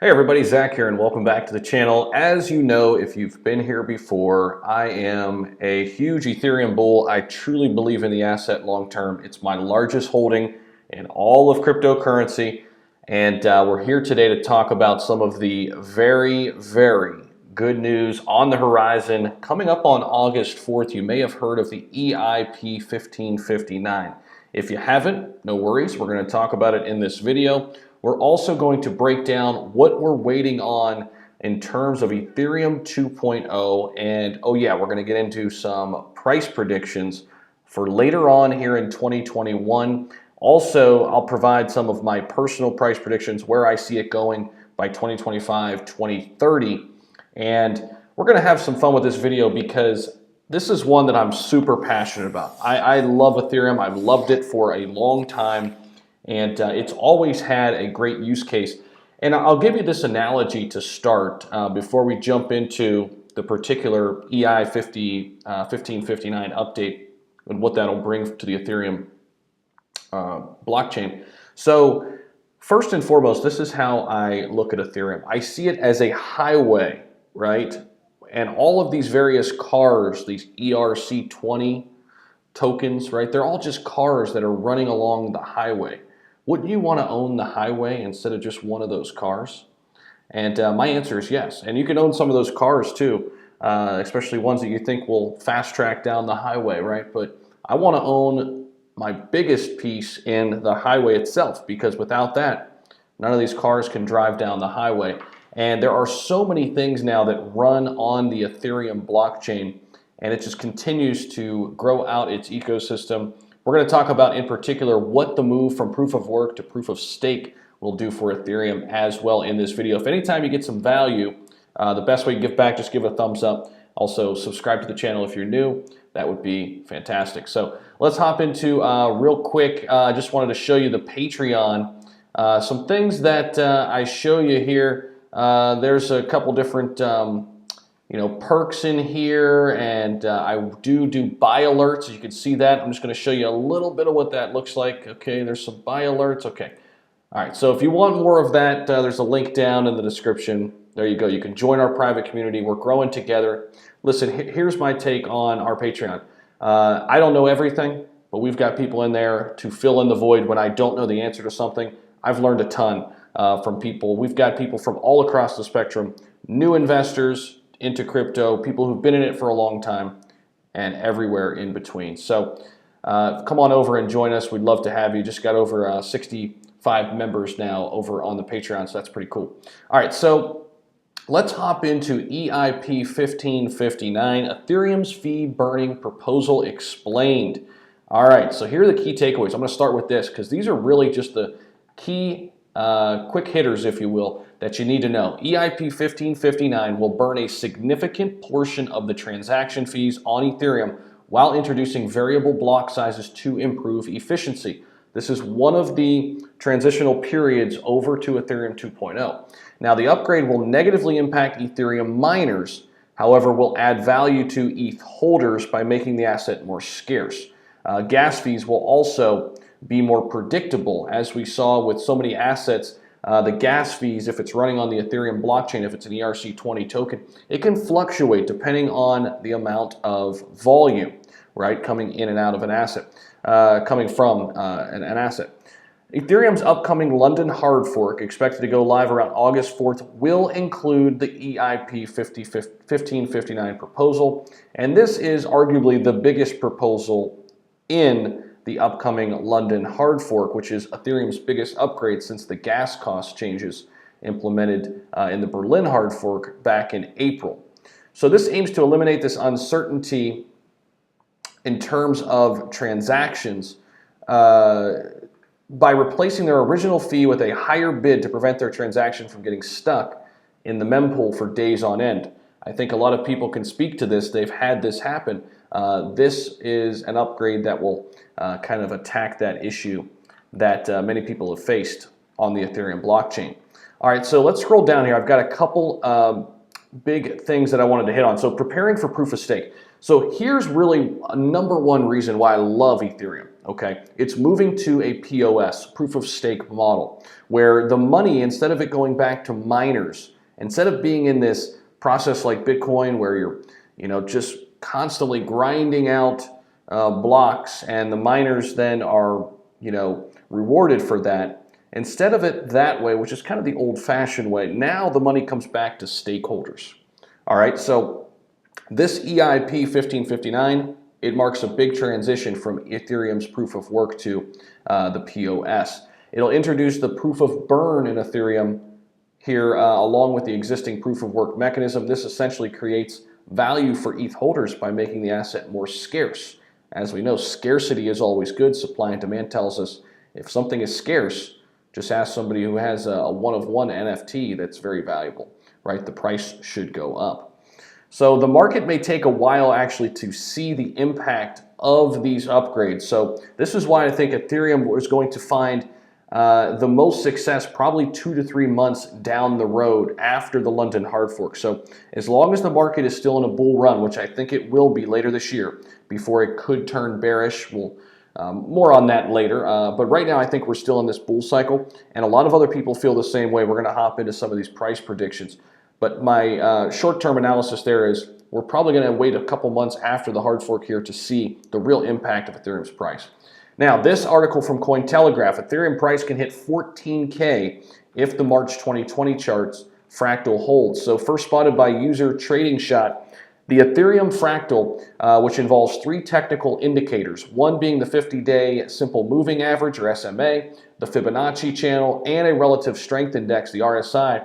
Hey everybody, Zach here and welcome back to the channel. As you know, if you've been here before, I am a huge Ethereum bull. I truly believe in the asset long term. It's my largest holding in all of cryptocurrency. And we're here today to talk about some of the very good news on the horizon. Coming up on August 4th, you may have heard of the EIP 1559. If you haven't, no worries. We're going to talk about it in this video. We're also going to break down what we're waiting on in terms of Ethereum 2.0. And oh yeah, we're going to get into some price predictions for later on here in 2021. Also, I'll provide some of my personal price predictions where I see it going by 2025, 2030. And we're going to have some fun with this video because this is one that I'm super passionate about. I love Ethereum. I've loved it for a long time. And it's always had a great use case. And I'll give you this analogy to start before we jump into the particular EI 1559 update and what that'll bring to the Ethereum blockchain. So first and foremost, this is how I look at Ethereum. I see it as a highway, right? And all of these various cars, these ERC20 tokens, right? They're all just cars that are running along the highway. Wouldn't you want to own the highway instead of just one of those cars? And my answer is yes. And you can own some of those cars too, especially ones that you think will fast track down the highway, right? But I want to own my biggest piece in the highway itself, because without that, none of these cars can drive down the highway. And there are so many things now that run on the Ethereum blockchain, and it just continues to grow out its ecosystem. We're going to talk about in particular what the move from proof of work to proof of stake will do for Ethereum as well in this video. If anytime you get some value, the best way to give back, just give it a thumbs up. Also subscribe to the channel if you're new. That would be fantastic. So let's hop into real quick. I just wanted to show you the Patreon. Some things that I show you here. There's a couple different perks in here, and I do buy alerts. You can see that. I'm just going to show you a little bit of what that looks like. Okay, there's some buy alerts. Okay, all right. So if you want more of that, there's a link down in the description. There you go. You can join our private community. We're growing together. Listen, here's my take on our Patreon. I don't know everything, but we've got people in there to fill in the void when I don't know the answer to something. I've learned a ton from people. We've got people from all across the spectrum, new investors into crypto, people who've been in it for a long time, and everywhere in between. So come on over and join us. We'd love to have you. Just got over 65 members now over on the Patreon, so that's pretty cool. All right, so let's hop into EIP 1559, Ethereum's fee burning proposal explained. All right, so here are the key takeaways. I'm going to start with this because these are really just the key quick hitters, if you will, that you need to know. EIP 1559 will burn a significant portion of the transaction fees on Ethereum while introducing variable block sizes to improve efficiency. This is one of the transitional periods over to Ethereum 2.0. Now, the upgrade will negatively impact Ethereum miners, however, will add value to ETH holders by making the asset more scarce. Gas fees will also be more predictable. As we saw with so many assets, the gas fees, if it's running on the Ethereum blockchain, if it's an ERC20 token, it can fluctuate depending on the amount of volume, right, coming in and out of an asset, coming from an asset. Ethereum's upcoming London hard fork, expected to go live around August 4th, will include the EIP 1559 proposal, and this is arguably the biggest proposal in the upcoming London hard fork, which is Ethereum's biggest upgrade since the gas cost changes implemented in the Berlin hard fork back in April. So this aims to eliminate this uncertainty in terms of transactions by replacing their original fee with a higher bid to prevent their transaction from getting stuck in the mempool for days on end. I think a lot of people can speak to this. They've had this happen. This is an upgrade that will kind of attack that issue that many people have faced on the Ethereum blockchain. All right, so let's scroll down here. I've got a couple big things that I wanted to hit on. So preparing for proof of stake. So here's really a number one reason why I love Ethereum, okay? It's moving to a POS, proof of stake model, where the money, instead of it going back to miners, instead of being in this process like Bitcoin where you're, just constantly grinding out blocks and the miners then are, rewarded for that. Instead of it that way, which is kind of the old-fashioned way, now the money comes back to stakeholders. All right, so this EIP 1559, it marks a big transition from Ethereum's proof of work to the POS. It'll introduce the proof of burn in Ethereum here along with the existing proof of work mechanism. This essentially creates value for ETH holders by making the asset more scarce. As we know, scarcity is always good. Supply and demand tells us if something is scarce, just ask somebody who has a one-of-one NFT that's very valuable, right? The price should go up. So the market may take a while actually to see the impact of these upgrades. So this is why I think Ethereum is going to find the most success probably 2 to 3 months down the road after the London hard fork. So as long as the market is still in a bull run, which I think it will be later this year, before it could turn bearish, more on that later, but right now I think we're still in this bull cycle, and a lot of other people feel the same way. We're going to hop into some of these price predictions, but my short-term analysis there is we're probably going to wait a couple months after the hard fork here to see the real impact of Ethereum's price. Now, this article from Cointelegraph, Ethereum price can hit 14K if the March 2020 charts fractal holds. So first spotted by user Trading Shot, the Ethereum fractal, which involves 3 technical indicators, one being the 50-day simple moving average, or SMA, the Fibonacci channel, and a relative strength index, the RSI.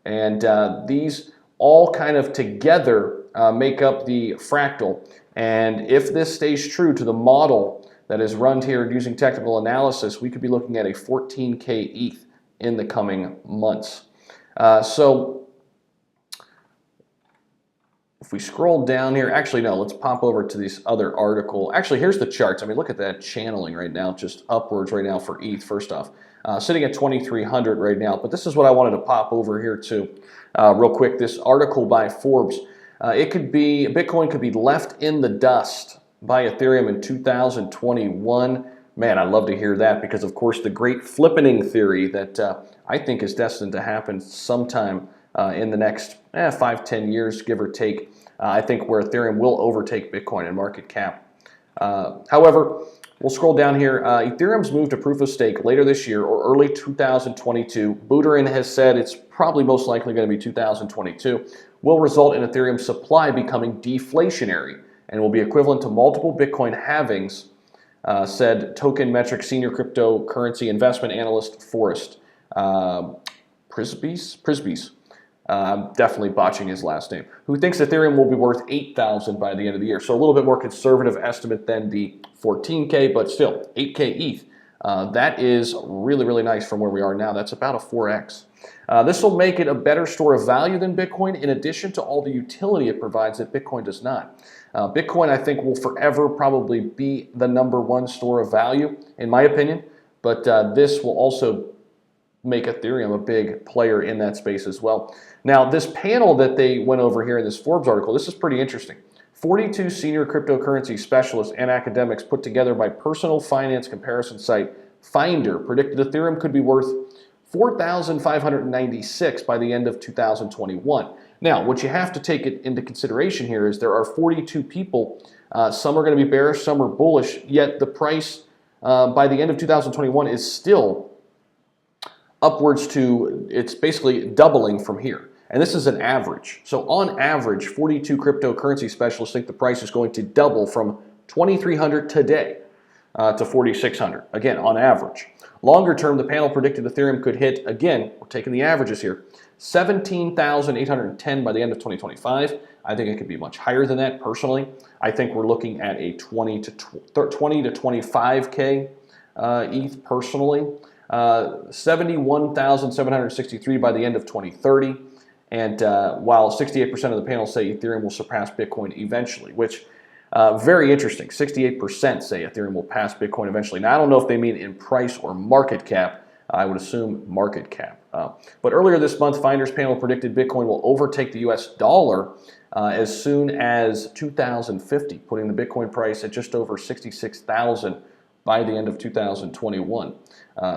And these all kind of together make up the fractal. And if this stays true to the model that is run here using technical analysis, we could be looking at a 14K ETH in the coming months. So if we scroll down here, actually no, let's pop over to this other article. Actually, here's the charts. I mean, look at that channeling right now, just upwards right now for ETH, first off. Sitting at 2,300 right now, but this is what I wanted to pop over here to real quick. This article by Forbes. Bitcoin could be left in the dust by Ethereum in 2021. Man, I'd love to hear that because, of course, the great flippening theory that I think is destined to happen sometime in the next 5-10 years, give or take. I think where Ethereum will overtake Bitcoin in market cap. However, we'll scroll down here. Ethereum's move to proof of stake later this year or early 2022. Buterin has said it's probably most likely going to be 2022. Will result in Ethereum supply becoming deflationary and will be equivalent to multiple Bitcoin halvings, said Token Metric senior cryptocurrency investment analyst Forrest Prisbys. I'm definitely botching his last name, who thinks Ethereum will be worth 8,000 by the end of the year. So a little bit more conservative estimate than the 14K, but still 8K ETH. That is really, really nice from where we are now. That's about a 4X. This will make it a better store of value than Bitcoin, in addition to all the utility it provides that Bitcoin does not. Bitcoin, I think, will forever probably be the #1 store of value, in my opinion, but this will also make Ethereum a big player in that space as well. Now, this panel that they went over here in this Forbes article, this is pretty interesting. 42 senior cryptocurrency specialists and academics put together by personal finance comparison site Finder predicted Ethereum could be worth 4,596 by the end of 2021. Now, what you have to take into consideration here is there are 42 people. Some are going to be bearish, some are bullish, yet the price by the end of 2021 is still upwards to, it's basically doubling from here. And this is an average. So on average, 42 cryptocurrency specialists think the price is going to double from 2,300 today to 4,600. Again, on average. Longer term, the panel predicted Ethereum could hit, again, we're taking the averages here, 17,810 by the end of 2025. I think it could be much higher than that personally. I think we're looking at a 20 to 25K ETH personally. 71,763 by the end of 2030. And while 68% of the panel say Ethereum will surpass Bitcoin eventually, which very interesting. 68% say Ethereum will pass Bitcoin eventually. Now, I don't know if they mean in price or market cap. I would assume market cap. But earlier this month, Finders Panel predicted Bitcoin will overtake the US dollar as soon as 2050, putting the Bitcoin price at just over 66,000 by the end of 2021.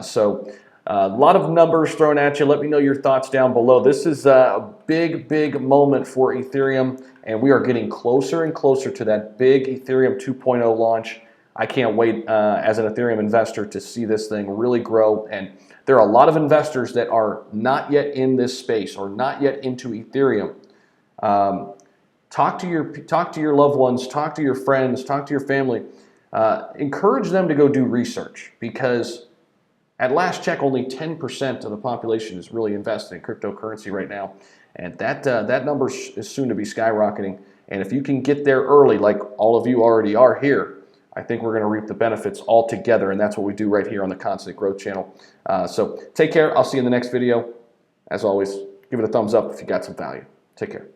So a lot of numbers thrown at you. Let me know your thoughts down below. This is a big, big moment for Ethereum, and we are getting closer and closer to that big Ethereum 2.0 launch. I can't wait as an Ethereum investor to see this thing really grow. And there are a lot of investors that are not yet in this space or not yet into Ethereum. Talk to your loved ones, talk to your friends, talk to your family. Encourage them to go do research, because at last check, only 10% of the population is really invested in cryptocurrency right now. And that number is soon to be skyrocketing. And if you can get there early, like all of you already are here, I think we're going to reap the benefits all together. And that's what we do right here on the Constant Growth channel. So take care. I'll see you in the next video. As always, give it a thumbs up if you got some value. Take care.